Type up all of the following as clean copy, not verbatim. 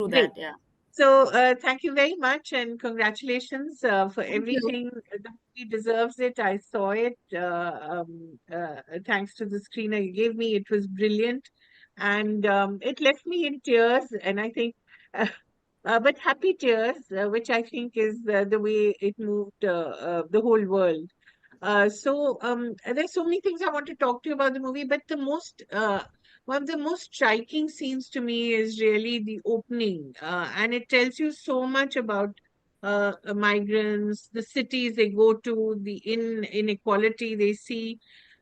Through Great. that. Yeah. So, thank you very much and congratulations for Thank you. everything. The movie deserves it. I saw it. Thanks to the screener you gave me. It was brilliant. And it left me in tears. And I think, uh, but happy tears, which I think is the way it moved the whole world. There's so many things I want to talk to you about the movie, but one of the most striking scenes to me is really the opening, and it tells you so much about migrants, the cities they go to, the inequality they see.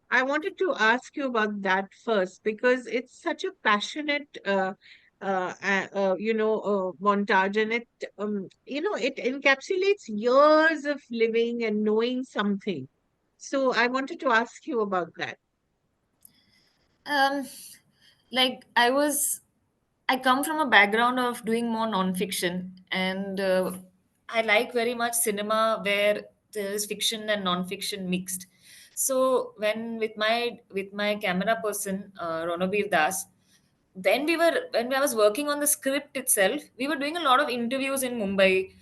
I wanted to ask you about that first because it's such a passionate, montage, and it encapsulates years of living and knowing something. So I wanted to ask you about that. Um, like I come from a background of doing more nonfiction, and I like very much cinema where there is fiction and nonfiction mixed. So when with my camera person, Ronobir Das, when I was working on the script itself, we were doing a lot of interviews in Mumbai,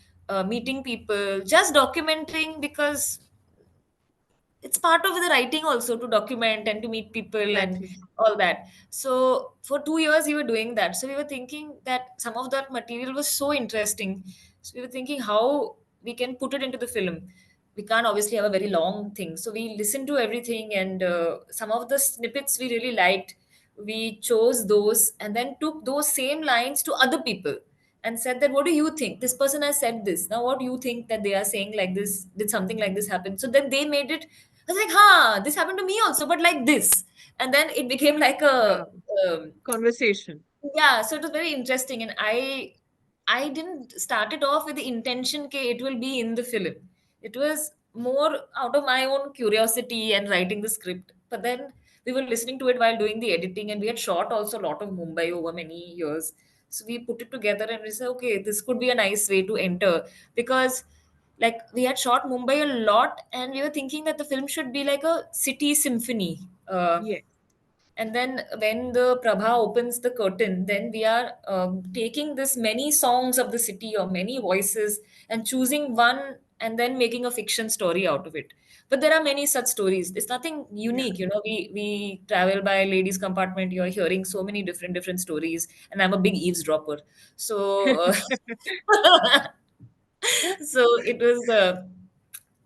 meeting people, just documenting because it's part of the writing also to document and to meet people and Exactly. all that. So for 2 years we were doing that. So we were thinking that some of that material was so interesting. So we were thinking how we can put it into the film. We can't obviously have a very long thing. So we listened to everything, and some of the snippets we really liked. We chose those and then took those same lines to other people and said that, what do you think, this person has said this, now what do you think that they are saying, like this, did something like this happen? So then they made it. I was like, this happened to me also, but like this. And then it became like a, Wow. um, Conversation. yeah, so it was very interesting. And I didn't start it off with the intention that it will be in the film. It was more out of my own curiosity and writing the script. But then we were listening to it while doing the editing, and we had shot also a lot of Mumbai over many years. So we put it together and we said, okay, this could be a nice way to enter, because like we had shot Mumbai a lot, and we were thinking that the film should be like a city symphony. Yes. And then when the Prabha opens the curtain, then we are taking this many songs of the city or many voices and choosing one and then making a fiction story out of it. But there are many such stories. It's nothing Yeah. unique, We travel by ladies' compartment. You're hearing so many different stories, and I'm a big eavesdropper. So, so it was.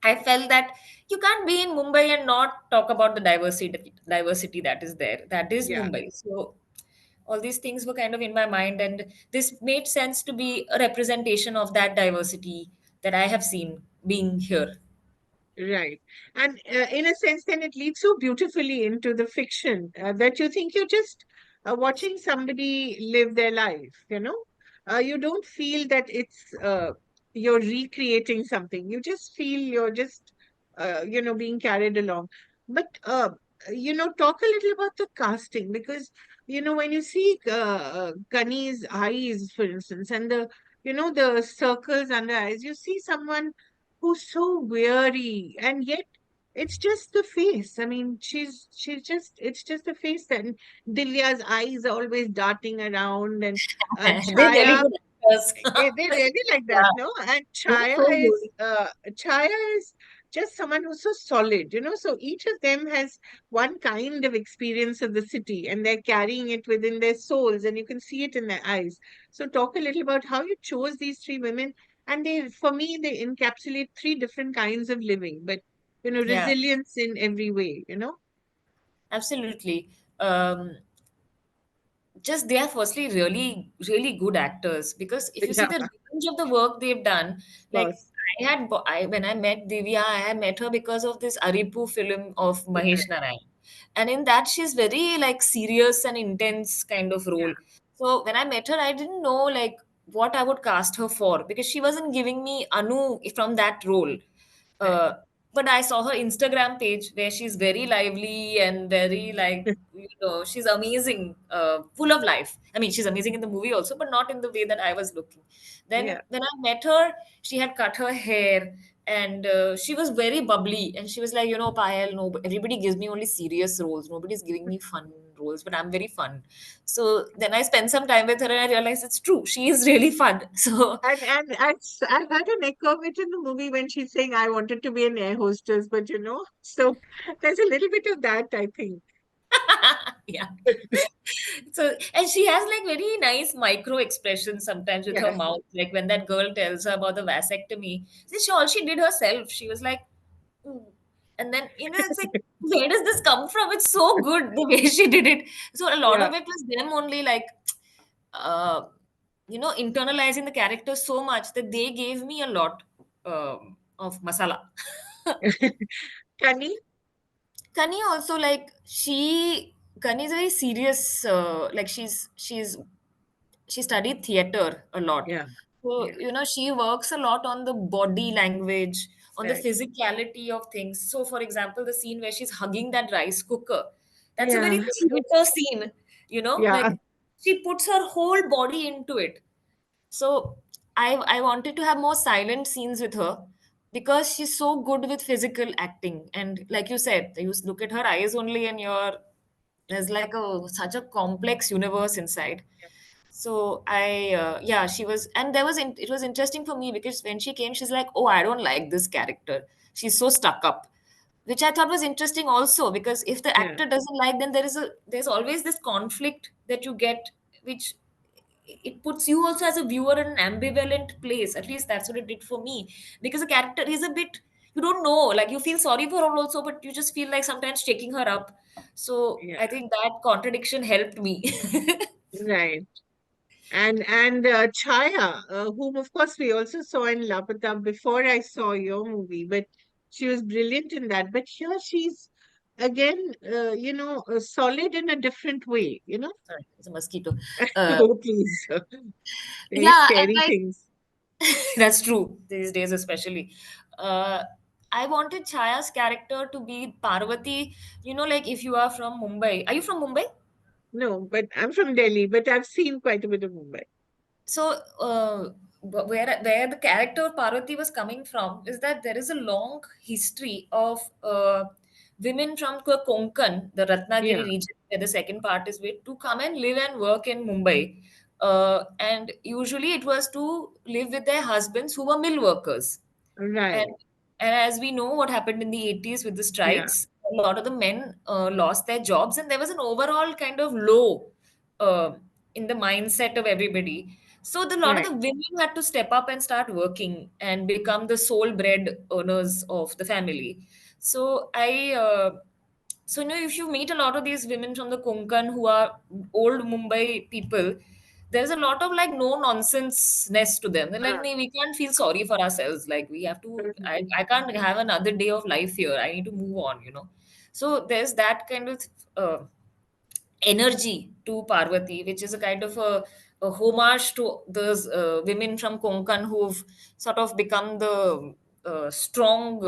I felt that you can't be in Mumbai and not talk about the diversity that is there. That is Yeah. Mumbai. So all these things were kind of in my mind, and this made sense to be a representation of that diversity that I have seen being here. Right. And in a sense, then it leads so beautifully into the fiction that you think you're just watching somebody live their life, you know? You don't feel that you're recreating something. You just feel you're just, being carried along. But, talk a little about the casting because, when you see Kani's eyes, for instance, and the circles under eyes, you see someone who's so weary, and yet it's just the face. I mean, she's just it's just the face. And Dilya's eyes are always darting around, and They're really Chaya, good actors. they really like that, Yeah, no? And they're so good. Chaya is just someone who's so solid, so each of them has one kind of experience of the city, and they're carrying it within their souls, and you can see it in their eyes. So talk a little about how you chose these three women, and for me, they encapsulate three different kinds of living, but Yeah, resilience in every way. absolutely. Um, just they are firstly really good actors, because if you see Yeah, the of range of the work they've done, like course. when I met Divya, I had met her because of this Aripu film of Right. Mahesh Narayan, and in that she's very like serious and intense kind of Yeah, role. So when I met her, I didn't know like what I would cast her for, because she wasn't giving me Anu from that role. right. uh, but I saw her Instagram page where she's very lively and very like, she's amazing, full of life. I mean, she's amazing in the movie also, but not in the way that I was looking. Then Yeah. when I met her, she had cut her hair, and she was very bubbly, and she was like, Payal, no, everybody gives me only serious roles. Nobody's giving me fun roles, but I'm very fun. So then I spent some time with her and I realized it's true. She is really fun. So I had an echo of it in the movie when she's saying, I wanted to be an air hostess, but so there's a little bit of that, I think. yeah. So, and she has like very nice micro expressions sometimes with her Yeah. mouth. Like when that girl tells her about the vasectomy, all she did herself. She was like, "Ooh." And then, it's like, where does this come from? It's so good the way she did it. So, a lot Yeah. of it was them only like, uh, internalizing the character so much that they gave me a lot of masala. Kani? Kani also like Kani is very serious. Like she studied theater a lot. Yeah. So, Yeah. she works a lot on the body language, on the Right. physicality of things. So, for example, the scene where she's hugging that rice cooker, that's a very Yeah. theater scene, Yeah. like she puts her whole body into it. So I wanted to have more silent scenes with her because she's so good with physical acting. And like you said, you look at her eyes only and there's like such a complex universe inside. So yeah, she was, and it was interesting for me because when she came, she's like, oh, I don't like this character. She's so stuck up, which I thought was interesting also because if the Yeah. actor doesn't like, then there's always this conflict that you get, which it puts you also as a viewer in an ambivalent place. At least that's what it did for me, because the character is a bit, you don't know, like you feel sorry for her also, but you just feel like sometimes shaking her up. So Yeah. I think that contradiction helped me. Right. And Chaya, whom of course we also saw in Lapata before I saw your movie, but she was brilliant in that. But here she's again, solid in a different way. Sorry, it's a mosquito. uh, Oh, please. Very yeah, and scary like things. that's true these days, especially. uh, I wanted Chaya's character to be Parvati. Like if you are from Mumbai, are you from Mumbai? No, but I'm from Delhi, but I've seen quite a bit of Mumbai. So, where the character of Parvati was coming from is that there is a long history of women from Konkan, the Ratnagiri Yeah, region, where the second part is with, to come and live and work in Mumbai. And usually it was to live with their husbands who were mill workers. And, right. and as we know what happened in the 80s with the Yeah, strikes, a lot of the men lost their jobs, and there was an overall kind of low uh, in the mindset of everybody. So a lot of right. the women had to step up and start working and become the sole bread earners of the family. So if you meet a lot of these women from the Konkan who are old Mumbai people, there's a lot of like no nonsense-ness to them. They're like, Uh, nee, we can't feel sorry for ourselves. Like we have to, I, mhm. I can't have another day of life here. I need to move on. So there's that kind of uh, energy to Parvati, which is a kind of a homage to those women from Konkan who've sort of become the strong,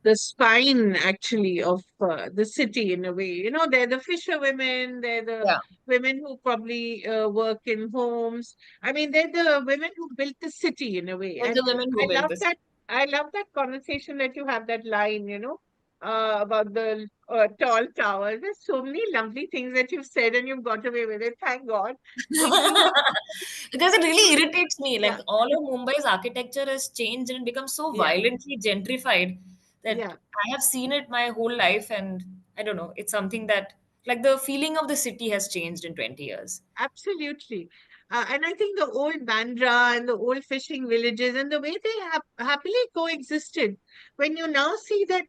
The spine actually of the city in a way. They're the fisher women, they're the yeah, women who probably work in homes. I mean, they're the women who built the city in a way. there's And the women I who built love this. that. I love that conversation that you have, that line, about the tall towers. There's so many lovely things that you've said and you've got away with it. Thank God. So, Because it really irritates me. yeah, Like all of Mumbai's architecture has changed and become so yeah, violently gentrified that yeah. I have seen it my whole life, and I don't know. It's something that, like, the feeling of the city has changed in 20 years. Absolutely. And I think the old Bandra and the old fishing villages and the way they happily coexisted. When you now see that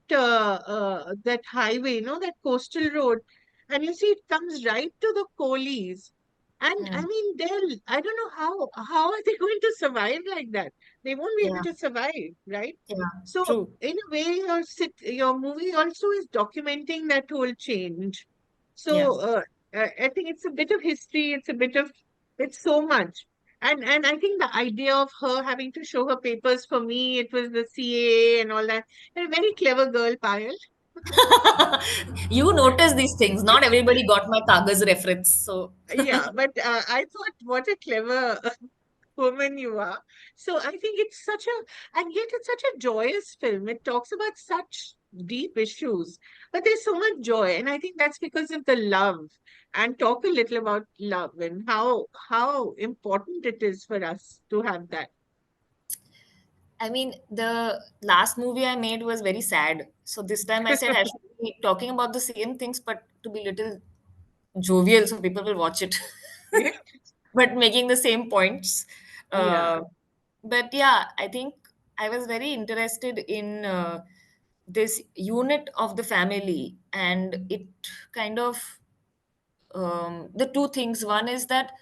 highway, that coastal road, and you see it comes right to the Coalies. And I Mm. mean, I don't know how are they going to survive like that? They won't be able Yeah, to survive, right? yeah, So true. in a way, your movie also is documenting that whole change. Yeah. So I think it's a bit of history. It's so much. And I think the idea of her having to show her papers, for me, it was the CAA and all that. You're a very clever girl, Payal. You notice these things. Not everybody got my Kagaz reference. So, Yeah, but I thought what a clever woman you are. So I think it's and yet it's such a joyous film. It talks about such deep issues, but there's so much joy, and I think that's because of the love. And talk a little about love and how important it is for us to have that. I mean, the last movie I made was very sad. So this time I said I should be talking about the same things, but to be little jovial so people will watch it. Yeah, But making the same points. yeah, Uh, but yeah, I think I was very interested in this unit of the family, and it kind of the two things. One is that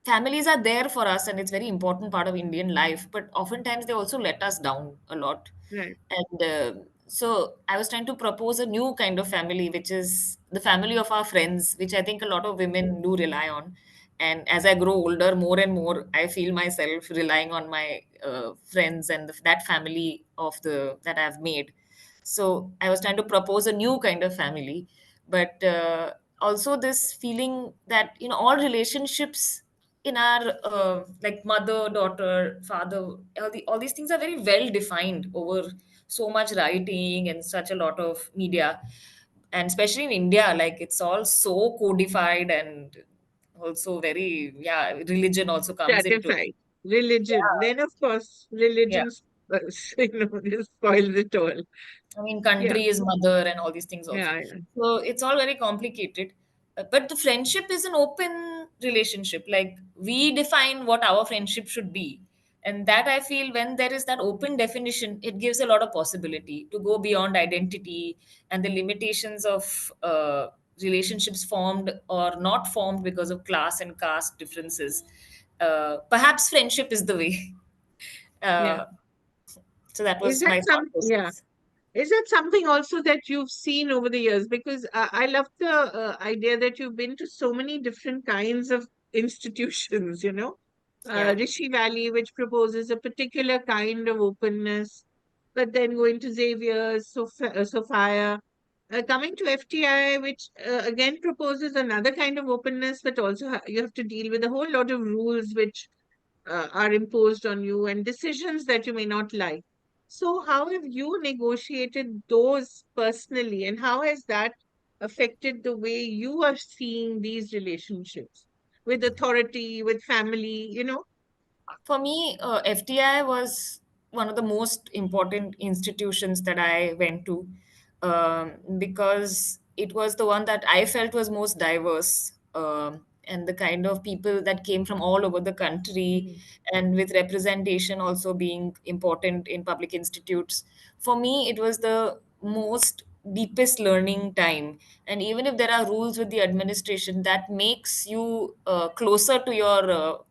families are there for us and it's very important part of Indian life, but oftentimes they also let us down a lot. right, And so I was trying to propose a new kind of family, which is the family of our friends, which I think a lot of women do rely on. And as I grow older, more and more I feel myself relying on my friends and that family of the that I've made. So I was trying to propose a new kind of family, but also this feeling that all relationships in our like mother, daughter, father, all these things are very well defined over so much writing and such a lot of media, and especially in India, like it's all so codified, and also very, yeah, religion also comes into it. stratified religion. Yeah, Then of course yeah. religions, just spoils it all. I mean, Yeah, country is mother and all these things also. yeah, yeah, So it's all very complicated. But the friendship is an open relationship. Like we define what our friendship should be. And that I feel when there is that open definition, it gives a lot of possibility to go beyond identity and the limitations of relationships formed or not formed because of class and caste differences. Perhaps friendship is the way. yeah. Uh, so that Is was that my some? thought Yeah. process. Is that something also that you've seen over the years? Because I love the idea that you've been to so many different kinds of institutions, Yeah. Rishi Valley, which proposes a particular kind of openness, but then going to Xavier's, Sophia, coming to FTI, which again proposes another kind of openness, but also you have to deal with a whole lot of rules which are imposed on you and decisions that you may not like. So, how have you negotiated those personally, and how has that affected the way you are seeing these relationships with authority, with family? For me, FTI was one of the most important institutions that I went to, because it was the one that I felt was most diverse, and the kind of people that came from all over the country, Mhm. and with representation also being important in public institutes. For me, it was the most deepest learning time. And even if there are rules with the administration, that makes you closer to your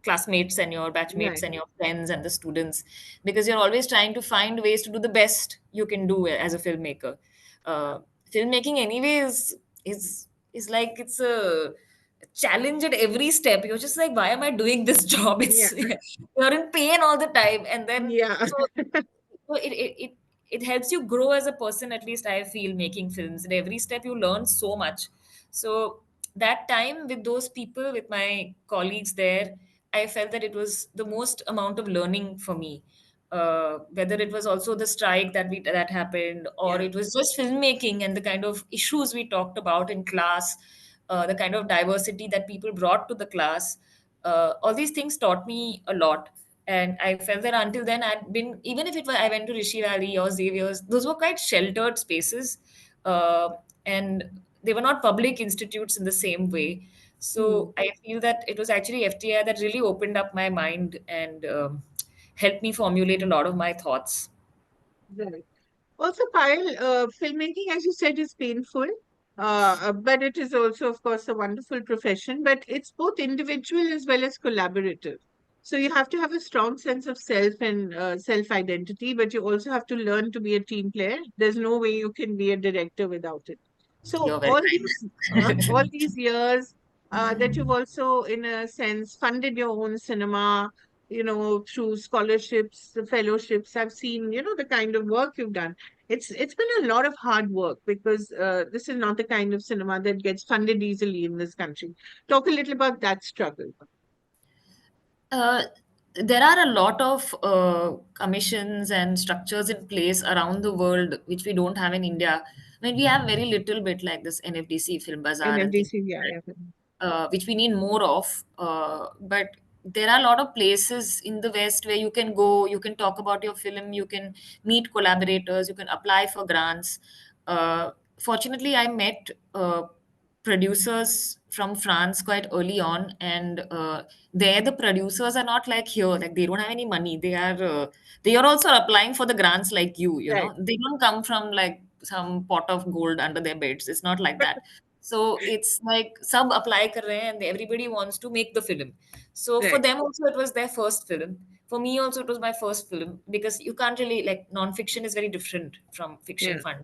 classmates and your batchmates Right. and your friends and the students, because you're always trying to find ways to do the best you can do as a filmmaker. uh, Filmmaking anyway is like it's a challenge at every step. You're just like, why am I doing this job? Yeah. It's you're in pain all the time, and then Yeah. so it helps you grow as a person. At least I feel, making films, at every step you learn so much. So that time with those people, with my colleagues there, I felt that it was the most amount of learning for me. Whether it was also the strike that happened, or Yeah. it was just filmmaking and the kind of issues we talked about in class, the kind of diversity that people brought to the class, all these things taught me a lot. And I felt that until then I'd been, even if I went to Rishi Valley or Xavier's, those were quite sheltered spaces, uh, and they were not public institutes in the same way. Hmm. So I feel that it was actually FTI that really opened up my mind and helped me formulate a lot of my thoughts. Right. Also, Payal, filmmaking, as you said, is painful, but it is also, of course, a wonderful profession. But it's both individual as well as collaborative. So you have to have a strong sense of self and self identity, but you also have to learn to be a team player. There's no way you can be a director without it. So You're very all kind. these years that you've also, in a sense, funded your own cinema, through scholarships, fellowships. I've seen, the kind of work you've done. It's been a lot of hard work because this is not the kind of cinema that gets funded easily in this country. Talk a little about that struggle. there are a lot of commissions and structures in place around the world which we don't have in India. I mean, we have very little bit like this NFDC Film Bazaar and things NFDC, yeah, like yeah. that, which we need more of. But there are a lot of places in the West where you can go, you can talk about your film, you can meet collaborators, you can apply for grants. Fortunately, I met producers from France quite early on, and there the producers are not like here, like they don't have any money. They are also applying for the grants like you Right, know. They don't come from like some pot of gold under their beds. It's not like that. So it's like sub apply kar rahe hain and everybody wants to make the film. So for right, them also it was their first film. For me also it was my first film because you can't really like non-fiction is very different from fiction yeah. fund.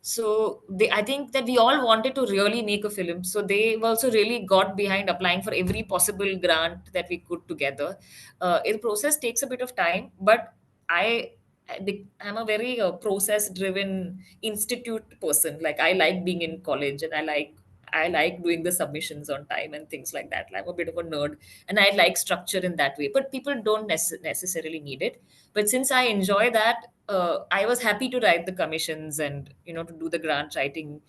So I think that we all wanted to really make a film. So they also really got behind applying for every possible grant that we could together. The process takes a bit of time, but I I'm a very process-driven institute person. Like I like being in college, and I like doing the submissions on time and things like that. I'm a bit of a nerd, and I like structure in that way. But people don't necessarily need it. But since I enjoy that, I was happy to write the commissions and to do the grant writing.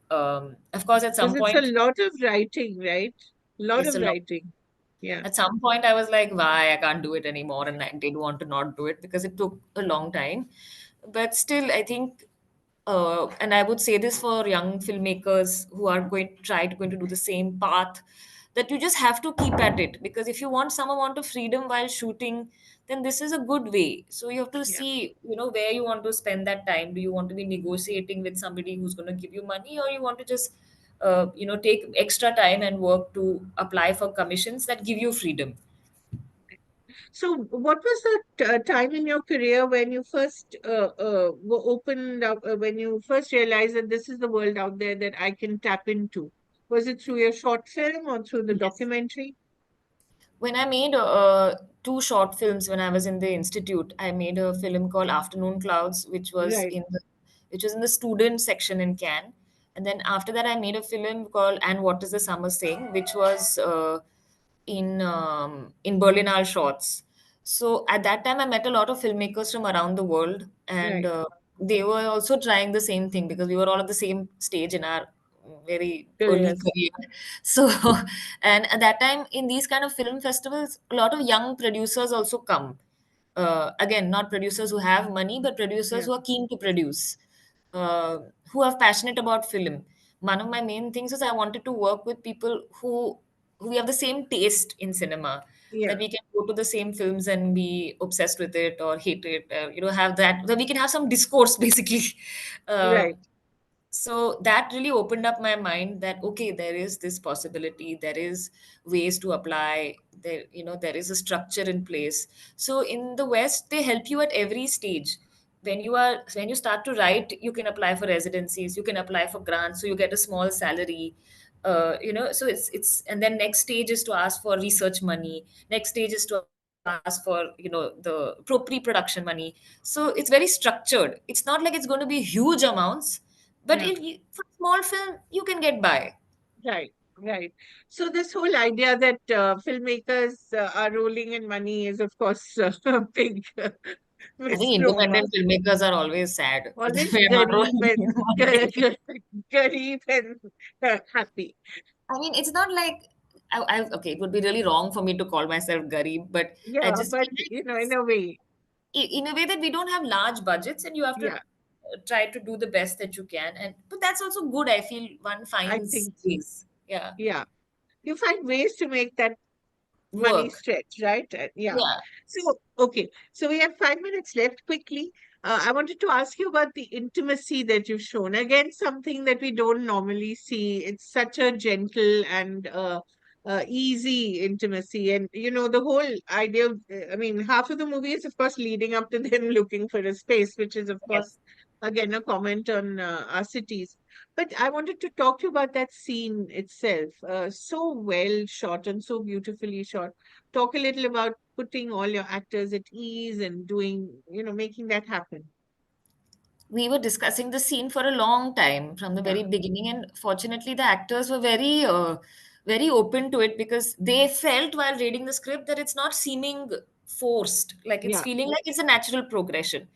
Of course, at Because some it's a point, lot of writing, right? Lot it's of a lot. writing. Yeah. At some point, I was like, why I can't do it anymore, and I did want to not do it because it took a long time. But still, I think, and I would say this for young filmmakers who are going to do the same path, that you just have to keep at it because if you want some amount of freedom while shooting, then this is a good way. So you have to Yeah. see, where you want to spend that time. Do you want to be negotiating with somebody who's going to give you money, or you want to just take extra time and work to apply for commissions that give you freedom. So, what was that time in your career when you first were opened up, when you first realized that this is the world out there that I can tap into? Was it through your short film or through the Yes. documentary? When I made two short films when I was in the institute, I made a film called Afternoon Clouds, Right, which was in the student section in Cannes. And then after that, I made a film called And What Is the Summer Saying, which was in Berlinale Shorts. So at that time, I met a lot of filmmakers from around the world, and right. they were also trying the same thing because we were all at the same stage in our very early Yes. career. So, and at that time, in these kind of film festivals, a lot of young producers also come. Again, not producers who have money, but producers Yeah, who are keen to produce, uh, who are passionate about film. One of my main things is I wanted to work with people who have the same taste in cinema, that yeah. we can go to the same films and be obsessed with it or hate it, have that we can have some discourse basically. Uh, Right, so that really opened up my mind that okay, there is this possibility, there is ways to apply, there is a structure in place. So in the West they help you at every stage. When you start to write, you can apply for residencies, you can apply for grants, so you get a small salary. So it's and then next stage is to ask for research money, next stage is to ask for the pre-production money. So it's very structured. It's not like it's going to be huge amounts, but yeah. if you, for a small film, you can get by. Right, right. So this whole idea that filmmakers are rolling in money is, of course, a big I think misnomer. independent filmmakers are always sad that Always we are not garib rolling in money. and garib and happy. I mean, it's not like okay, it would be really wrong for me to call myself Garib, but I Yeah, just but feel like in a way, in a way that we don't have large budgets and you have to yeah, try to do the best that you can. And but that's also good. I feel one I finds think so. ways. Yeah, Yeah, you find ways to make that money work. stretch, right? Yeah. Yeah. So, okay. So we have 5 minutes left. Quickly, I wanted to ask you about the intimacy that you've shown. Again, something that we don't normally see. It's such a gentle and easy intimacy. And, the whole idea of, I mean, half of the movie is, of course, leading up to them looking for a space, which is, of course, Yes. again, a comment on our cities. But I wanted to talk to you about that scene itself. So well shot and so beautifully shot. Talk a little about putting all your actors at ease and doing, making that happen. We were discussing the scene for a long time from the Yeah, very beginning, and fortunately the actors were very open to it because they felt while reading the script that it's not seeming forced, like it's Yeah, feeling like it's a natural progression.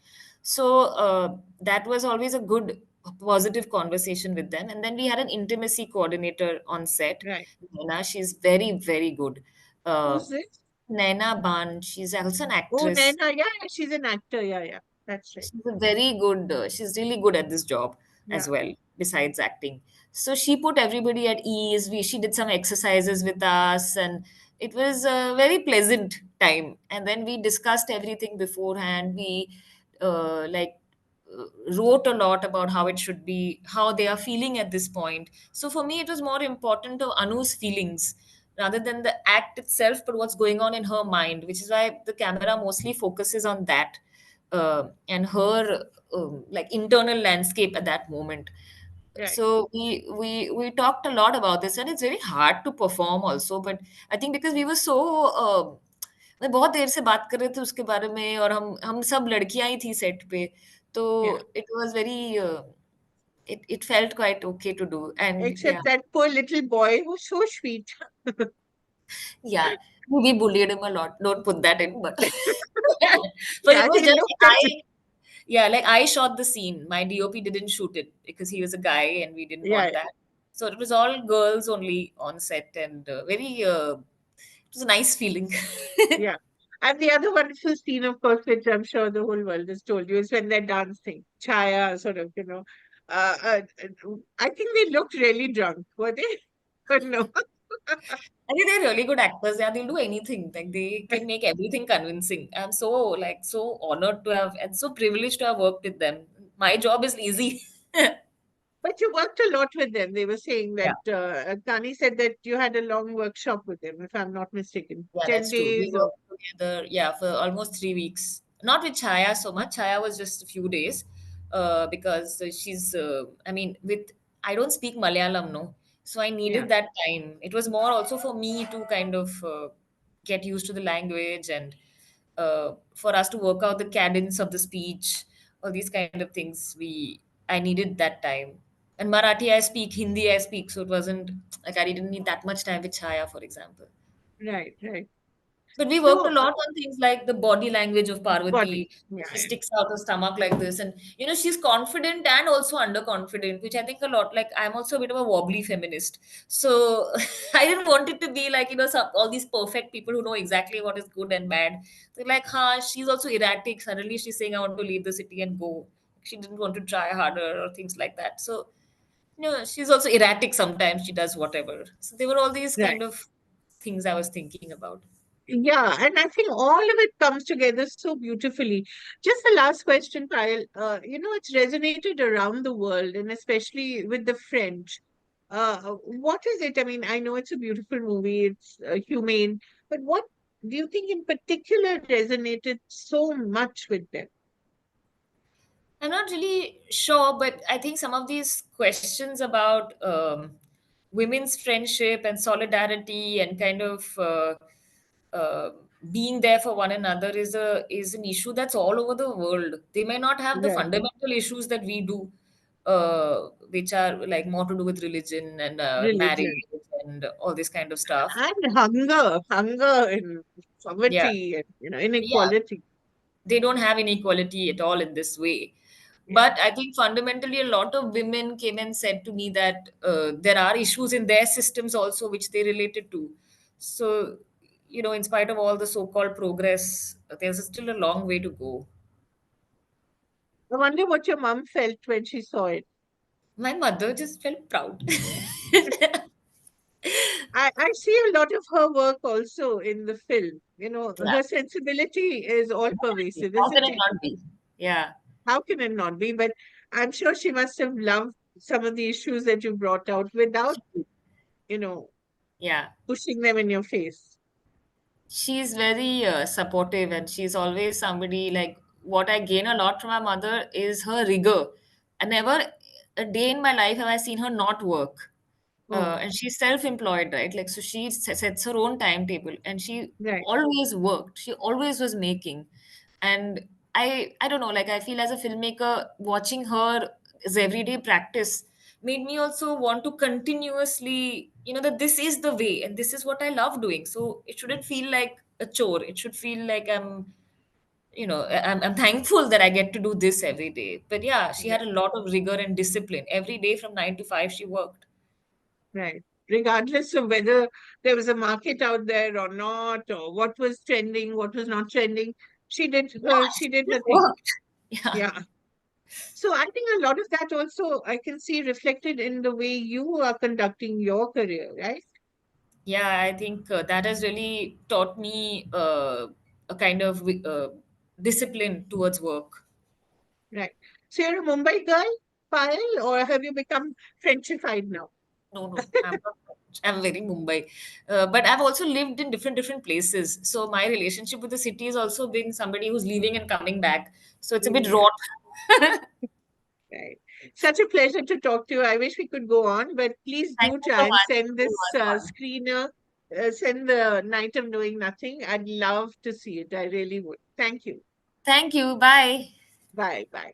So that was always a good positive conversation with them. And then we had an intimacy coordinator on set, right. Naina. She's very very good. uh, Who's this? Naina Ban, she's also an Oh, actress. Naina. Yeah, yeah, she's an actor. Yeah, yeah. That's right. She's a very good, she's really good at this job as Yeah, well, besides acting. So she put everybody at ease. She did some exercises with us, and it was a very pleasant time. And then we discussed everything beforehand. We like wrote a lot about how it should be, how they are feeling at this point. So for me, it was more important of Anu's feelings rather than the act itself, but what's going on in her mind, which is why the camera mostly focuses on that, and her like internal landscape at that moment. right. So we talked a lot about this, and it's very hard to perform also. But I think because we were so मैं बहुत देर से बात कर रहे थे उसके बारे में, और हम सब लड़कियां ही थी सेट पे, तो Yeah. it was very it felt quite okay to do. And yeah, Except that poor little boy who's so sweet. yeah, we bullied him a lot. Don't put that in, but but it Yeah, was he just looked at it. yeah, like I shot the scene. My DOP didn't shoot it because he was a guy and we didn't Yeah, want that. So it was all girls only on set, and very it was a nice feeling. yeah. And the other wonderful scene, of course, which I'm sure the whole world has told you, is when they're dancing. Chaya, sort of, I think they looked really drunk, were they? But no. I think they're really good actors. Yeah, they'll do anything. Like they can make everything convincing. I'm so like so honored to have and so privileged to have worked with them. My job is easy. But you worked a lot with them. They were saying Yeah. that Tani said that you had a long workshop with them, if I'm not mistaken. Yeah, 10 that's true. We days or worked together, yeah, for almost 3 weeks. Not with Chaya so much. Chaya was just a few days, because she's, I mean, with I don't speak Malayalam, no, so I yeah, needed that time. It was more also for me to kind of get used to the language, and for us to work out the cadence of the speech, all these kind of things. I needed that time. And Marathi I speak, Hindi I speak, so it wasn't like I didn't need that much time with Chaya, for example. right, right. But we worked So, a lot on things like the body language of body. Parvati. Yeah, She yeah. sticks out her stomach like this, and she's confident and also underconfident, which I think a lot. Like I'm also a bit of a wobbly feminist, so I didn't want it to be like all these perfect people who know exactly what is good and bad. They're like, huh? She's also erratic. Suddenly she's saying, "I want to leave the city and go." She didn't want to try harder or things like that. So she's also erratic sometimes. She does whatever. So there were all these Right. kind of things I was thinking about. Yeah, and I think all of it comes together so beautifully. Just the last question, Kyle. It's resonated around the world, and especially with the French. What is it? I mean, I know it's a beautiful movie, it's humane, but what do you think in particular resonated so much with them? I'm not really sure, but I think some of these questions about women's friendship and solidarity and kind of uh, being there for one another is an issue that's all over the world. They may not have the Right. fundamental issues that we do, which are like more to do with religion and marriage Religion and all this kind of stuff. and hunger and Yeah, poverty and yeah. inequality. They don't have inequality at all in this way. Yeah. But I think fundamentally, a lot of women came and said to me that there are issues in their systems also which they related to. So, in spite of all the so called progress, there's still a long way to go. I wonder what your mom felt when she saw it. My mother just felt proud. I see a lot of her work also in the film. Yeah, Her sensibility is all definitely. pervasive, How can isn't it it? not be? Yeah, How can it not be? But I'm sure she must have loved some of the issues that you brought out without, you know, yeah. pushing them in your face. She's very supportive, and she's always somebody like what I gain a lot from my mother is her rigor. I never a day in my life have I seen her not work. Oh, And she's self-employed, right? Like, so she sets her own timetable, and she right. always worked. She always was making. And I don't know, like I feel as a filmmaker, watching her as everyday practice made me also want to continuously, that this is the way and this is what I love doing. So it shouldn't feel like a chore. It should feel like I'm thankful that I get to do this every day. But yeah, she had a lot of rigor and discipline. Every day from 9 to 5, she worked. Right. Regardless of whether there was a market out there or not, or what was trending, what was not trending, Yeah, she she did her just thing. worked. Yeah. Yeah. So I think a lot of that also I can see reflected in the way you are conducting your career, right? Yeah, I think that has really taught me a kind of discipline towards work. Right. So you're a Mumbai girl, Payal, or have you become Frenchified now? No, no, I'm not. I'm very Mumbai, but I've also lived in different places. So my relationship with the city has also been somebody who's leaving and coming back. So it's a bit Leaving raw. back. Right. Such a pleasure to talk to you. I wish we could go on, but please Thank do you so try and much. send It this was fun. screener, send the Night of Knowing Nothing. I'd love to see it. I really would. Thank you. Thank you. Bye. Bye. Bye.